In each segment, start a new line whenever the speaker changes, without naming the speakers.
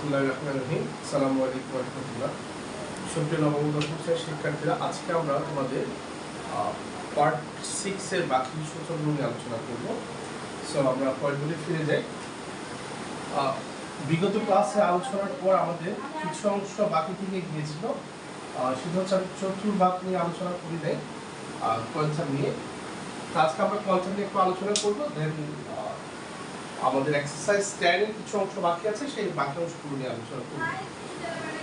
বিসমিল্লাহির রহমানির রহিম। আসসালামু আলাইকুম ওয়া রাহমাতুল্লাহ। সুপ্রিয় নবম দশম শ্রেণীর শিক্ষার্থীরা, আজকে আমরা তোমাদের পার্ট 6 এর বাকি সূত্রগুলো নিয়ে আলোচনা করব। সো আমরা পয়েন্টগুলি ফিরে যাই। বিগত ক্লাসে আলোচনার পর আমাদের কিছু অংশ বাকি থেকে গিয়েছিল। সেটা হচ্ছে আমি চতুর্ভাগ নিয়ে আলোচনা করি নাই, কোয়ান্টাম নিয়ে। আজকে আমরা কোয়ান্টাম নিয়ে একটু আলোচনা করব। দেন আমাদের এক্সারসাইজ 10 এর কিছু অংশ বাকি আছে, সেই বাকি অংশগুলো নিয়ে আলোচনা করব।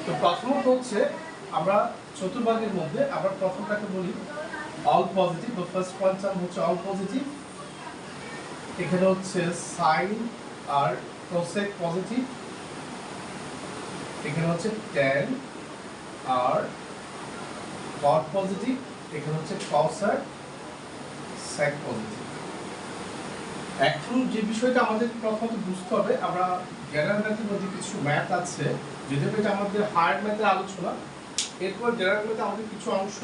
তো প্রথমত হচ্ছে আমরা চতুর্ভাগের মধ্যে আমরা প্রথমটাকে বলি অল পজিটিভ। বা ফার্স্ট কোয়ান্টাম হচ্ছে অল পজিটিভ। এখানে হচ্ছে সাইন আর কোসেক পজিটিভ। এখানে হচ্ছে ট্যান আর কট পজিটিভ। এখানে হচ্ছে কস আর সেক পজিটিভ। এখন যে বিষয়টা আমাদের প্রথমত বুঝতে হবে, আমরা জেনারেল ম্যাথের মধ্যে কিছু ম্যাথ আছে, যদিও এটা আমাদের হার্ড ম্যাথের আলোচনা। এরপর জেনারেল ম্যাথে আমাদের কিছু অংশ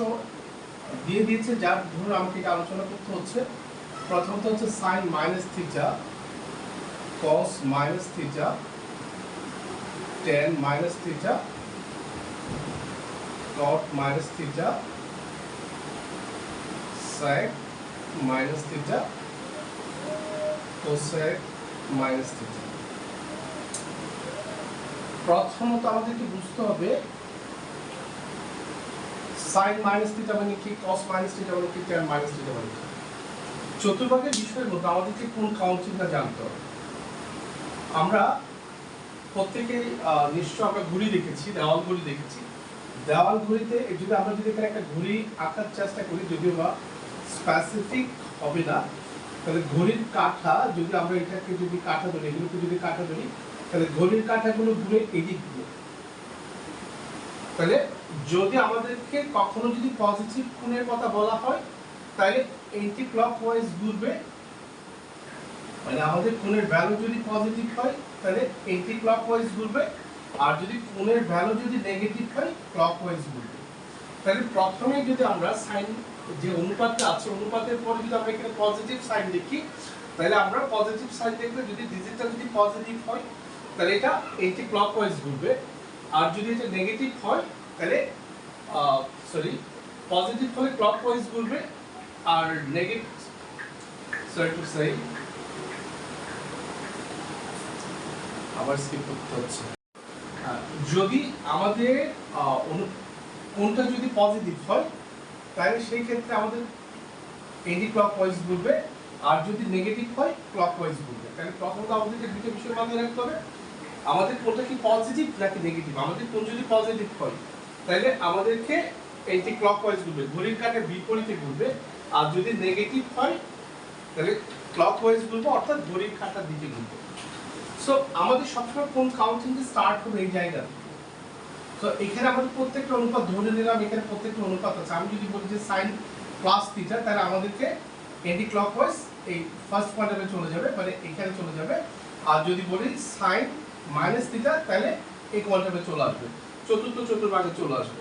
দিয়ে দিয়েছে, যার ধরুন আমাকে এটা আলোচনা করতে হচ্ছে। প্রথমত হচ্ছে sine minus theta, cos minus theta, tan minus theta, cot minus theta, sec minus theta, cosec minus theta. প্রথমত আমাদেরকে বুঝতে হবে সাইন মাইনাস থিটা মানে কি, কস মাইনাস থিটা মানে কি, ট্যান মাইনাস থিটা মানে কি। চতুর্ভাগের বিষয়ের মধ্যে আমাদেরকে কোন কাউন্টিংটা জানতে হবে। আমরা প্রত্যেকেই নিশ্চয় আমরা ঘড়ি দেখেছি, দেওয়াল ঘড়ি দেখেছি। দেওয়াল ঘড়িতে যদি আমরা এখানে একটা ঘড়ি আঁকার চেষ্টা করি, যদিও বা স্পেসিফিক হবে না, তাহলে ঘড়ির কাঁটা যদি আমরা এটাকে যদি কাঁটা ধরি, এগুলোকে যদি কাঁটা ধরি, তাহলে ঘড়ির কাঁটাগুলো ঘুরে এদিক দিয়ে। তাহলে যদি আমাদেরকে কখনো যদি পজিটিভ কোণের কথা বলা হয়, তাহলে এন্টি ক্লকওয়াইজ ঘুরবে। মানে আমাদের কোণের ভ্যালু যদি পজিটিভ হয় তাহলে এন্টি ক্লকওয়াইজ ঘুরবে, আর যদি কোণের ভ্যালু যদি নেগেটিভ হয় ক্লকওয়াইজ ঘুরবে। তাহলে প্রথমে যদি আমরা সাইন যে অনুপাতটা আছে, অনুপাতের পরে যদি আমরা এখানে পজিটিভ সাইন দেখি, তাহলে আমরা পজিটিভ সাইন দেখলে যদি ডিজিটটা যদি পজিটিভ হয় তাহলে এটা এন্টি ক্লকওয়াইজ ঘুরবে, আর যদি এটা নেগেটিভ হয় তাহলে পজিটিভ হলে ক্লকওয়াইজ ঘুরবে, আর নেগেটিভ আবার স্কিপ করতে হচ্ছে। যদি আমাদের কোনটা যদি পজিটিভ হয় তাহলে সেই ক্ষেত্রে আমাদের এন্টি ক্লকওয়াইজ ঘুরবে, আর যদি নেগেটিভ হয় ক্লকওয়াইজ ঘুরবে। তাহলে প্রথমত আমাদেরকে দুটো বিষয় মাথায় রাখতে হবে, আমাদের কোনটা কি পজিটিভ নাকি নেগেটিভ। আমাদের কোন যদি পজিটিভ হয় তাহলে আমাদেরকে এন্টি ক্লকওয়াইজ ঘুরবে, ঘড়ির কাঁটার বিপরীতে ঘুরবে, আর যদি নেগেটিভ হয় তাহলে ক্লকওয়াইজ ঘুরবে, অর্থাৎ ঘড়ির কাঁটার দিকে ঘুরবে। সো আমাদের সবসময় কোন কাউন্টিংটা স্টার্ট হবে এই জায়গা। তো এখানে আমাদের প্রত্যেকটা অনুপাত ধরে নিলাম, এখানে প্রত্যেকটা অনুপাত আছে। আমি যদি বলি যে সাইন প্লাস থিটা, তাহলে আমাদেরকে এন্টি ক্লকওয়াইজ এই ফার্স্ট কোয়াড্রান্টে চলে যাবে, মানে এখানে চলে যাবে। আর যদি বলি সাইন মাইনাস থিটা, তাহলে এই কোয়াড্রান্টে চলে আসবে, চতুর্থ চতুর্ভাগে চলে আসবে।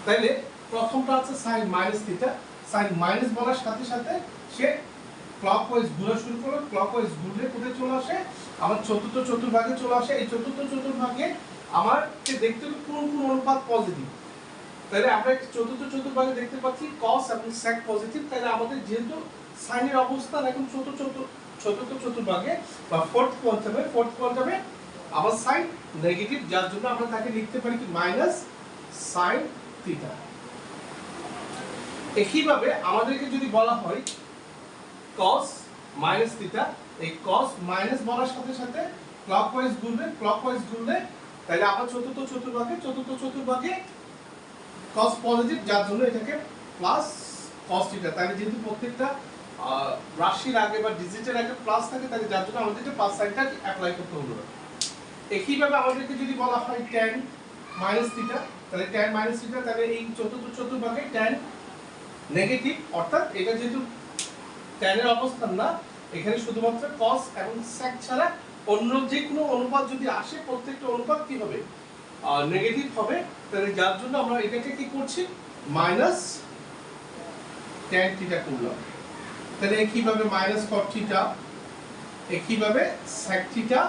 তাইলে প্রথমটা আছে sine minus theta. Sine minus বলার সাথে সাথে সে ক্লকওয়াইজ ঘোরা শুরু করলো, ক্লকওয়াইজ ঘুরলে কোথায় চলে আসে, আমার চতুর্থ চতুর্ভাগে চলে আসে। এই চতুর্থ চতুর্ভাগে আমার দেখতে হবে কোন কোন অনুপাত পজিটিভ। তাহলে আমরা চতুর্থ চতুর্ভাগে দেখতে পাচ্ছি কস এবং সেক পজিটিভ। তাহলে আমাদের যেহেতু সাইনের অবস্থান এখন চতুর্থ চতুর্ভাগে বা ফোর্থ কোয়ান্টামে আমার সাইন নেগেটিভ, যার জন্য আমরা তাকে লিখতে পারি কি মাইনাস সাইন থিটা। একইভাবে আমাদেরকে যদি বলা হয় cos মাইনাস থিটা, এই cos মাইনাস বলার সাথে সাথে ক্লকওয়াইজ ঘুরলে তাহলে আবার চতুর্থ চতুর্ভাগে cos পজিটিভ, যার জন্য এটাকে প্লাস cos থিটা। তাহলে যেহেতু প্রত্যেকটা রাশির আগে বা ডিজিটের আগে প্লাস থাকে, তাহলে যার জন্য আমাদেরকে প্লাস সাইনটা অ্যাপ্লাই করতে হলো। একইভাবে আমাদেরকে যদি বলা হয় tan মাইনাস থিটা, তাহলে tan মাইনাস থিটা, তাহলে এই চতুর্থ চতুর্ভাগে tan নেগেটিভ, অর্থাৎ এটা যেহেতু tan এর অবস্থান না, এখানে শুধুমাত্র cos এবং sec ছাড়া অন্য যে কোনো অনুপাত যদি আসে, প্রত্যেকটা অনুপাত কি হবে, নেগেটিভ হবে। তাহলে যার জন্য আমরা এটাকে কি করছি, মাইনাস tan থিটা করলাম। তাহলে কিভাবে মাইনাস cot থিটা, একইভাবে sec থিটা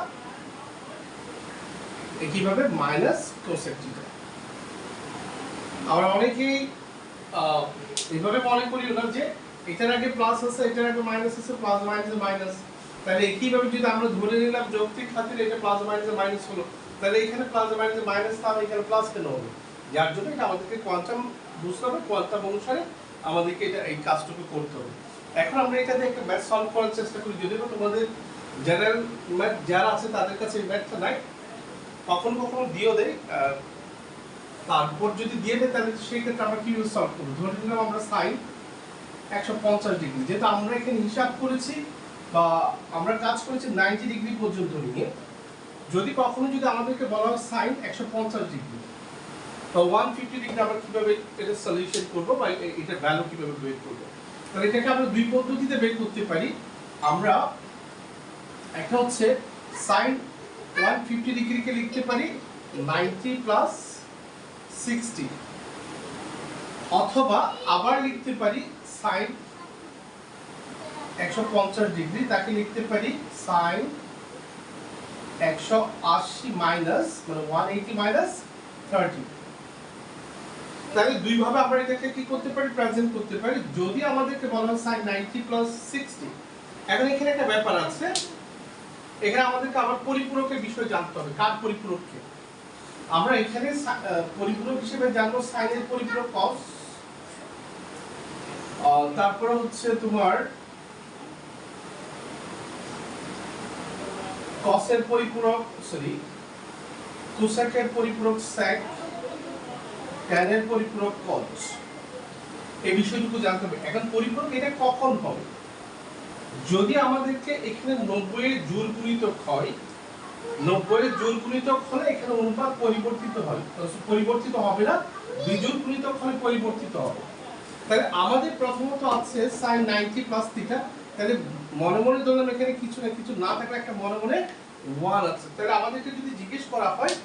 একইভাবে মাইনাস কোসেক থিটা। আমরা অনেকেই এইভাবে মনে করি না যে এটার আগে প্লাস আছে, এটার আগে মাইনাস আছে, প্লাস মাইনাস মাইনাস, তাহলে একইভাবে যদি আমরা ধরে নিলাম যৌক্তিক খাতিরে এটা প্লাস মাইনাস মাইনাস হলো, তাহলে এখানে প্লাস মাইনাস মাইনাস তাহলে এখানে প্লাস কেন হবে? যার জন্য এটা আমাদেরকে কোয়ান্টাম বুঝতে হবে, কোয়ান্টাম অনুসারে আমাদেরকে এটা এই কাজটুকু করতে হবে। এখন আমরা এটাতে একটা ম্যাথ সলভ করার চেষ্টা করি, যদিও তোমাদের জেনারেল ম্যাথ যারা আছে তাদের কাছে এই ম্যাথটা নাই, কখনো কখনো দিয়েও দেয়, তারপর যদি দিয়ে দেয় তাহলে সেই ক্ষেত্রে আমরা কিভাবে সলভ করবো? ধরে নিলাম আমরা সাইন 150 ডিগ্রি, যেহেতু আমরা এখানে হিসাব করেছি বা আমরা কাজ করেছি 90 ডিগ্রি পর্যন্ত নিয়ে, যদি কখনো যদি আমাদেরকে বলা হয় সাইন 150 ডিগ্রি তো 150 ডিগ্রি আমরা কিভাবে এটা সলিউশন করব বা এটা ভ্যালু কিভাবে বের করব? তাহলে এটাকে আমরা দুই পদ্ধতিতে বের করতে পারি। আমরা একটা হচ্ছে সাইন 150 ডিগ্রিকে লিখতে পারি 90 প্লাস 60, অথবা আবার লিখতে পারি সাইন 150 ডিগ্রি তাকে লিখতে পারি সাইন 180 মাইনাস মানে 180 মাইনাস 30। তাহলে দুই ভাবে আমরা এটাকে কি করতে পারি? প্রেজেন্ট করতে পারি। যদি আমাদেরকে বলা হয় sin 90 প্লাস 60, এখন এখানে একটা ব্যাপার আছে, এখানে আমাদেরকে আবার পরিপূরকের বিষয় জানতে হবে। কার পরিপূরককে? আমরা এখানে পরিপূরক হিসেবে জানবো sin এর পরিপূরক cos, তারপরে হচ্ছে তোমার cos এর পরিপূরক cosec এর পরিপূরক sec, tan এর পরিপূরক cot, এই বিষয়টুকু জানতে হবে। এখন পরিপূরক এটা কখন হবে? যদি আমাদেরকে এখানে 90 এর জোড় গুণিতক হয়, 90 এর জোড় গুণিতক হলে এখানে অনুপাত পরিবর্তিত হয়, পরিবর্তিত হবে না, বিজোড় গুণিতক হলে পরিবর্তিত হবে। তাহলে আমাদের প্রথমত আছে sin 90 প্লাস থিটা, তাহলে মনে মনে ধরলাম এখানে কিছু না কিছু না থাকলে একটা মনে মনে 1 আছে। তাহলে আমাদেরকে যদি জিজ্ঞেস করা হয়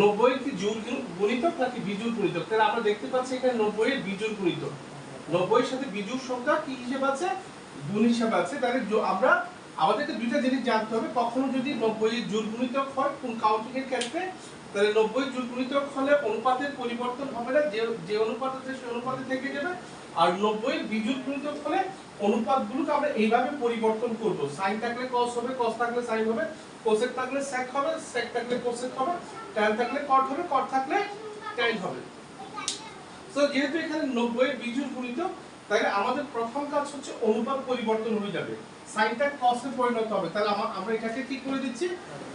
90 কি জোড় গুণিতক নাকি বিজোড় গুণিতক, তাহলে আমরা দেখতে পাচ্ছি এখানে 90 এর বিজোড় গুণিতক, 90 এর সাথে বিজোড় সংখ্যা কি হিসেবে আছে? গুণ হিসেবে আছে। তাহলে আমরা আমাদেরকে দুইটা জিনিস জানতে হবে, কখনো যদি 90 এর জোড় গুণিতক হয় কোন কাউন্টিং এর ক্ষেত্রে, তাহলে 90 এর জোড় গুণিতক হলে অনুপাতের পরিবর্তন হবে না, যে অনুপাত আছে সেই অনুপাতে থেকে যাবে। আর 90 এর বিজোড় গুণিতক হলে অনুপাতগুলোকে আমরা এইভাবে পরিবর্তন করব, sin থাকলে cos হবে, cos থাকলে sin হবে, cosec থাকলে sec হবে, sec থাকলে cosec হবে, tan থাকলে cot হবে, cot থাকলে tan হবে। সো যেহেতু এখানে 90 এর বিজোড় গুণিতক, তাহলে আমাদের প্রথম কাজ হচ্ছে অনুপাত পরিবর্তন হয়ে যাবে, সাইনটা cos এ পরিণত হবে, তাহলে আমরা এটাকে কি করে দিচ্ছি?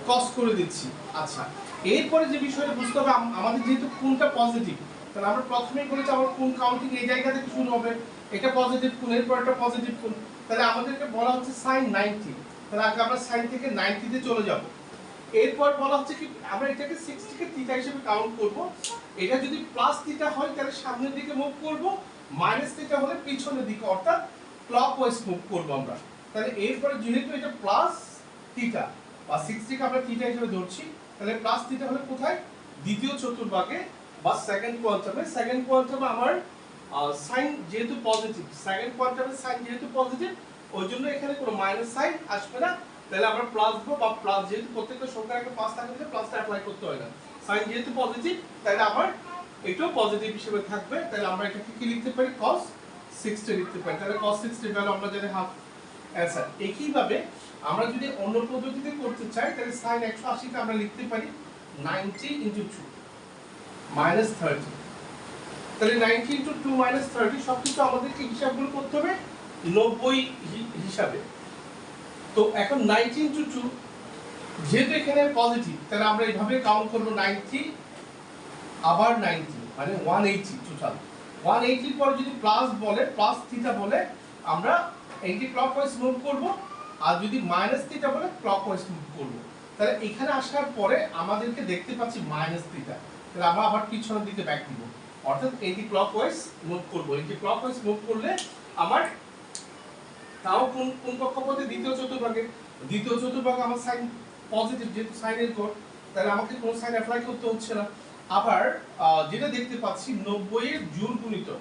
cos করে দিচ্ছি। আচ্ছা, এরপরে যে বিষয়টা বুঝতে হবে, আমাদের যেহেতু কোনটা পজিটিভ, তাহলে আমরা প্রথমেই বলেছি আমার কোন কাউন্টিং এই জায়গা থেকে শুরু হবে, এটা পজিটিভ কোন, এরপর এটা পজিটিভ কোন, তাহলে আমাদেরকে বলা হচ্ছে sin 90, তাহলে আগে আমরা sin থেকে 90 তে চলে যাব। এরপর বলা হচ্ছে কি আমরা এটাকে 60 কে থিটা হিসেবে কাউন্ট করব, এটা যদি প্লাস থিটা হয় তাহলে সামনের দিকে মুভ করব, মাইনাস থিটা হলে পিছনের দিকে অর্থাৎ ক্লকওয়াইজ মুভ করব আমরা। তাহলে এরপরে যেহেতু এটা প্লাস থিটা বা 60 কে আমরা থিটা হিসেবে ধরছি, তাহলে প্লাস থিটা হলে কোথায়? দ্বিতীয় চতুর্ভাগে বা সেকেন্ড কোয়ান্টামে। সেকেন্ড কোয়ান্টামে আমার সাইন যেহেতু পজিটিভ, সেকেন্ড কোয়ান্টামে সাইন যেহেতু পজিটিভ, ওই জন্য এখানে কোনো মাইনাস সাইন আসবে না, তাহলে আমরা প্লাস দেব বা প্লাস, যেহেতু প্রত্যেকটা সংখ্যার একটা প্লাস থাকে প্লাসটা অ্যাপ্লাই করতে হয় না, সাইন যেহেতু পজিটিভ তাহলে আমার এটাও পজিটিভ হিসেবে থাকবে, তাহলে আমরা এটাকে কি লিখতে পারি? cos 60 লিখতে পারি। তাহলে cos 60 ভ্যালু আমরা জানি হাফ অ্যান্সার। একইভাবে আমরা যদি অন্য পদ্ধতিতে করতে চাই, তাহলে sin 180 কে আমরা লিখতে পারি 90 * 2 -30, তাহলে 90 * 2 -30 সবকিছু আমাদেরকে হিসাবগুলো করতে হবে 90 হিসাবে। তো এখন 90 * 2 যেহেতু এখানে পজিটিভ, তাহলে আমরা এইভাবে কাউন্ট করব 90 আবার 90 মানে 180 টোটাল। 180 এর পর যদি প্লাস বলে, প্লাস থিটা বলে আমরা এন্টি ক্লকওয়াইজ মুভ করব, আর যদি মাইনাস থিটা বলে ক্লকওয়াইজ মুভ করব। তাহলে এখানে আসার পরে আমাদেরকে দেখতে পাচ্ছি মাইনাস থিটা, তাহলে আমরা আবার পিছনের দিকে ব্যাক দিব, অর্থাৎ এন্টি ক্লকওয়াইজ মুভ করব। এন্টি ক্লকওয়াইজ মুভ করলে আমার তাও কোন কক্ষপথে? দ্বিতীয় চতুর্ভাগে। দ্বিতীয় চতুর্ভাগে আমার সাইন পজিটিভ, যেহেতু সাইনের কোড, তাহলে আমাকে কোনো সাইন অ্যাপ্লাই করতে হচ্ছে না। আবার যেটা দেখতে পাচ্ছি 90 এর জোড় গুণিতক,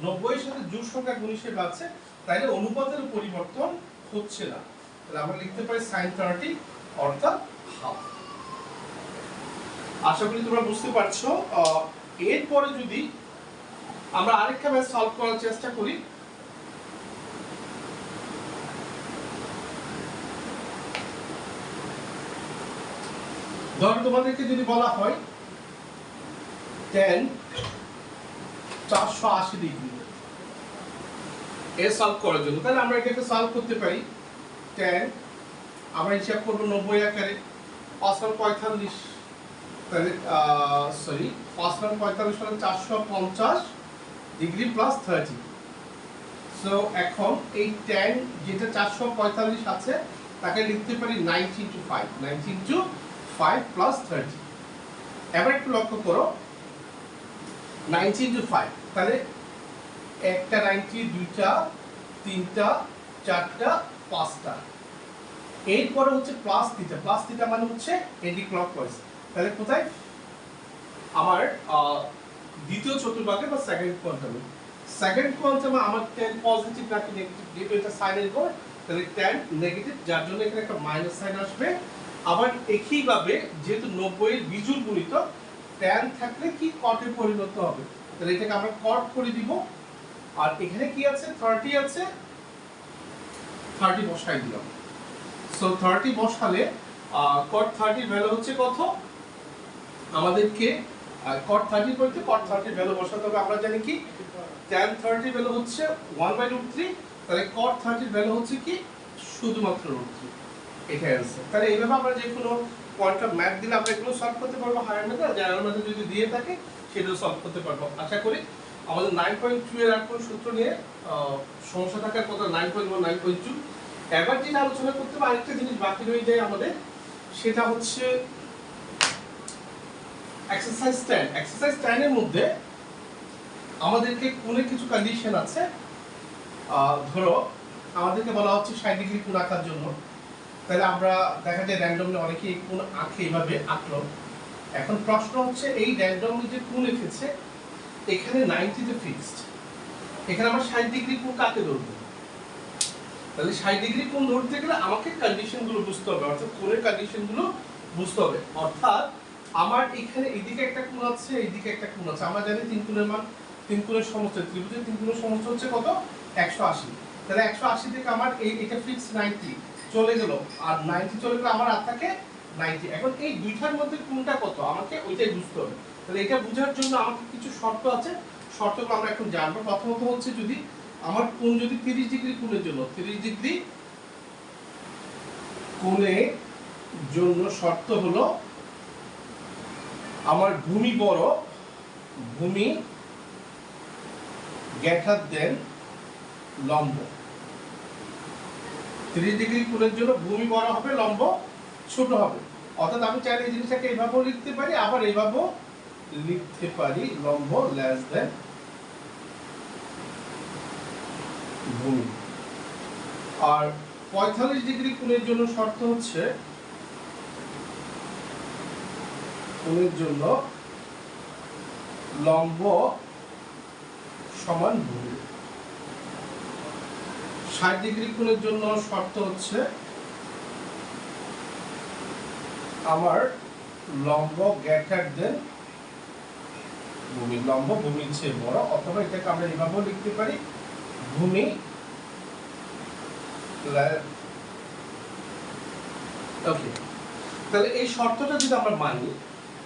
90 এর সাথে জোড় সংখ্যা গুণ হিসেবে আছে, তাইলে অনুপাতের পরিবর্তন হচ্ছে না, তাহলে আমরা লিখতে পারি sin 30 অর্থাৎ হাফ। আশা করি তোমরা বুঝতে পারছো। এরপরে যদি আমরা আরেকটা ম্যাথ সলভ করার চেষ্টা করি, ধরো তোমাদেরকে যদি বলা হয় tan 480 ডিগ্রি এ সলভ করার জন্য, তাহলে আমরা এটাকে সলভ করতে পারি। tan আমরা হিসাব করব 90 আকারে, 5 × 45, তাহলে সরি 5 × 45 হলো 450 ডিগ্রি প্লাস 30। সো এখন এই tan যেটা 445 আছে তাকে লিখতে পারি 90 × 5, 90 × 5 প্লাস 30। এবার একটু লক্ষ্য করো 90 × 5, তাহলে একটা 90, দুইটা, তিনটা, চারটা, পাঁচটা। এরপরে হচ্ছে প্লাস থিটা, প্লাস থিটা মানে হচ্ছে এন্টি ক্লকওয়াইজ। তাহলে কোথায় আমার দ্বিতীয় চতুর্ভাগে বা সেকেন্ড কোয়ান্টামে, সেকেন্ড কোয়ান্টামে আমার tan পজিটিভ নাকি নেগেটিভ, যেহেতু এটা সাইনের ঘর তাহলে tan নেগেটিভ, যার জন্য এখানে একটা মাইনাস সাইন আসবে। আবার একইভাবে যেহেতু 90 এর বিজোড় গুণিতক, tan থাকলে কি কটে পরিণত হবে, তাহলে এটাকে আমরা কট করে দিব। আর এখানে কি আছে 30 আছে, 30 বসাই দিলাম। সো 30 বসালে cot 30 এর ভ্যালু হচ্ছে কত, আমাদেরকে cot 30 করতে cot 30 এর ভ্যালু বসাতে হবে। আমরা জানি কি tan 30 ভ্যালু হচ্ছে 1/√3, তাহলে cot 30 এর ভ্যালু হচ্ছে কি শুধুমাত্র √3। এটাই অ্যানসার। তাহলে এইভাবে আমরা যে কোনো কোয়ান্টাম ম্যাথ দিলে আমরা এগুলো সলভ করতে পারবো, হায়ার মেথড আর জেনারেল মেথড যদি দিয়ে থাকে সেটাও সলভ করতে পারবো। আশা করি আমাদের 9.2 এর আর কোন সূত্র নিয়ে সমস্যা থাকার কথা 9.1, 9.2। এবার যেটা আলোচনা করতে হবে, আরেকটা জিনিস বাকি রয়ে যায় আমাদের, সেটা হচ্ছে এক্সারসাইজ 10। এক্সারসাইজ 10 এর মধ্যে আমাদেরকে কোন কিছু কন্ডিশন আছে। ধরো আমাদেরকে বলা হচ্ছে 60 ডিগ্রি কোণ আঁকার জন্য, তাহলে আমরা দেখা যায় র্যান্ডমলি অনেকে এই কোণ আঁকে, এইভাবে আঁকলো। এখন প্রশ্ন হচ্ছে এই র্যান্ডমলি যে কোণ এঁকেছে এখানে 90 তে ফিক্সড, এখানে আমরা 60 ডিগ্রি কোণ কাকে ধরবো, তাহলে 60 ডিগ্রি কোণ ধরতে গেলে আমাকে কন্ডিশনগুলো বুঝতে হবে, অর্থাৎ কোণের কন্ডিশনগুলো বুঝতে হবে। অর্থাৎ আমার এখানে এদিকে একটা কোণ আছে, এইদিকে একটা কোণ আছে। আমরা জানি 3 কোণের মান, 3 কোণের সমষ্টি, ত্রিভুজের 3 কোণের সমষ্টি হচ্ছে কত 180। তাহলে 180 থেকে আমার এটা ফিক্স 90 চলে গেল, আর 90 চলে গেলে আমার আর থাকে 90। এখন এই দুইটার মধ্যে কোনটা কত আমাকে ওইটাই বুঝতে হবে। তাহলে এটা বোঝার জন্য আমাকে কিছু শর্ত আছে, শর্তগুলো আমরা এখন জানবো। প্রথমত হচ্ছে যদি আমার কোণ যদি 30 ডিগ্রি কোণের জন্য, 30 ডিগ্রি কোণের জন্য শর্ত হলো আমার ভূমি বড়, ভূমি গ্রেটার দেন লম্ব। 30 ডিগ্রি কোণের জন্য ভূমি বড় হবে, লম্ব ছোট হবে। অর্থাৎ আমি চাইলে এই জিনিসটাকে এইভাবেও লিখতে পারি, আবার এইভাবেও লিখতে পারি, লম্ব লেস দেন ভূমি। আর 45 ডিগ্রি কোণের জন্য শর্ত হচ্ছে কোণের জন্য লম্ব সমান ভূমি। 60 ডিগ্রি কোণের জন্য শর্ত হচ্ছে আমার লম্ব গ্রেটার দেন ভূমি, লম্ব ভূমির চেয়ে বড়। অথবা এটাকে আমরা এভাবেও লিখতে পারি, ভূমি ওকে। তাহলে এই শর্তটা যদি আমরা মানি,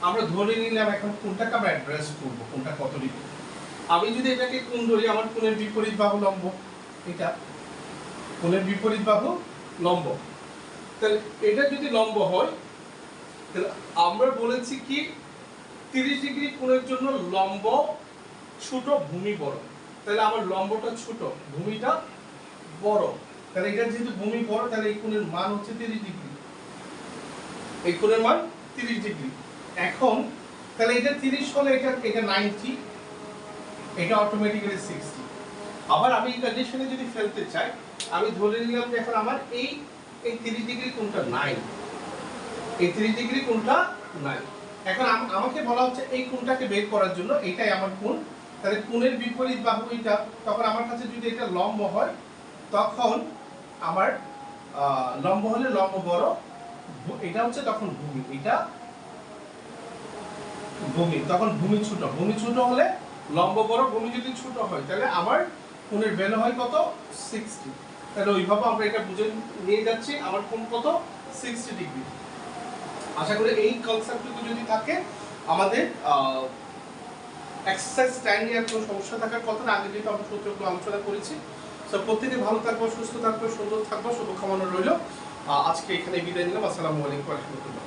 আমরা ধরে নিলাম এখন কোনটাকে আমরা অ্যাড্রেস করব, কোনটা কত ডিগ্রি। আমি যদি এটাকে কোণ ধরি, আমার কোণের বিপরীত বাহু লম্ব, এটা কোণের বিপরীত বাহু লম্ব। তাহলে এটা যদি লম্ব হয়, তাহলে আমরা বলেছি কি 30 ডিগ্রি কোণের জন্য লম্ব ছোট, ভূমি বড়। তাহলে আমার লম্বটা ছোট, ভূমিটা বড়। তাহলে এটা যেহেতু ভূমি বড়, তাহলে এই কোণের মান হচ্ছে 30 ডিগ্রি, এই কোণের মান 30 ডিগ্রি। এখন তাহলে এটা 30 হলে এটা 90, এটা অটোমেটিক্যালি 60। আবার আমি এই কন্ডিশনে যদি ফেলতে চাই, আমি ধরে নিলাম যে এখন আমার এই 30 ডিগ্রি কোণটা নাই, এই 30 ডিগ্রি কোণটা নাই। এখন আমাকে বলা হচ্ছে এই কোণটাকে বের করার জন্য, এটাই আমার কোণ। তাহলে কোণের বিপরীত বাহু এটা, তখন আমার কাছে যদি এটা লম্ব হয়, তখন আমার লম্ব হলে লম্ব বড়, এটা হচ্ছে তখন ভূমি, এটা ভূমি, তখন ভূমি ছোট হলে লম্ব বড়, ভূমি যদি ছোট হয় তাহলে আমার কোণের ভ্যালু হয় কত 60। তাহলে ওইভাবে আমরা এটা বুঝে নিয়ে যাচ্ছি আমার কোণ কত 60 ডিগ্রি। আশা করি এই কনসেপ্টটুকু যদি থাকে আমাদের এক্সারসাইজ টাইম নিয়ে কোনো সমস্যা থাকার কথা না, আগে যেহেতু আমরা সূত্রগুলো আলোচনা করেছি। তো প্রত্যেকে ভালো থাকবো, সুস্থ থাকবো, সুন্দর থাকবো, শুভকামনা রইল। আজকে এখানে বিদায় নিলাম। আসসালামু আলাইকুম ওয়া রাহমাতুল্লাহ।